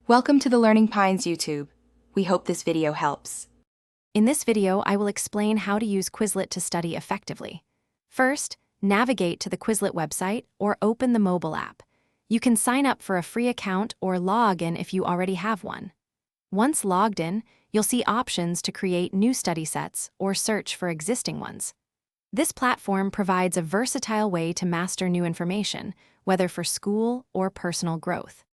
Welcome to the Learning Pines YouTube. We hope this video helps. In this video, I will explain how to use Quizlet to study effectively. First, navigate to the Quizlet website or open the mobile app. You can sign up for a free account or log in if you already have one. Once logged in, you'll see options to create new study sets or search for existing ones. This platform provides a versatile way to master new information, whether for school or personal growth.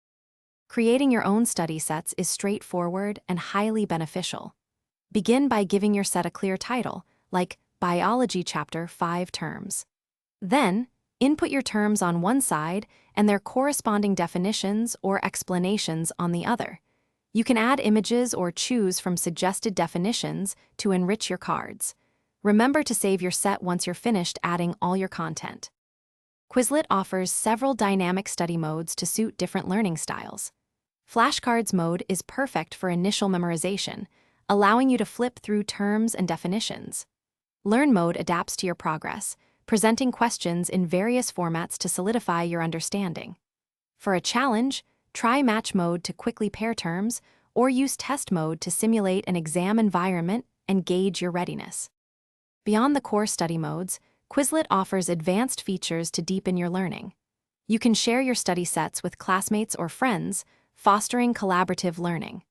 Creating your own study sets is straightforward and highly beneficial. Begin by giving your set a clear title, like Biology Chapter 5 Terms. Then, input your terms on one side and their corresponding definitions or explanations on the other. You can add images or choose from suggested definitions to enrich your cards. Remember to save your set once you're finished adding all your content. Quizlet offers several dynamic study modes to suit different learning styles. Flashcards mode is perfect for initial memorization, allowing you to flip through terms and definitions. Learn mode adapts to your progress, presenting questions in various formats to solidify your understanding. For a challenge, try match mode to quickly pair terms, or use test mode to simulate an exam environment and gauge your readiness. Beyond the core study modes, Quizlet offers advanced features to deepen your learning. You can share your study sets with classmates or friends, fostering collaborative learning.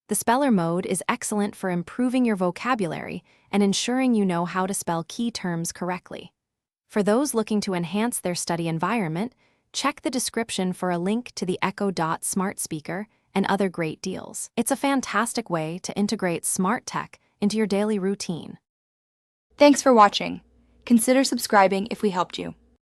The speller mode is excellent for improving your vocabulary and ensuring you know how to spell key terms correctly. For those looking to enhance their study environment, check the description for a link to the Echo Dot smart speaker and other great deals. It's a fantastic way to integrate smart tech into your daily routine. Thanks for watching. Consider subscribing if we helped you.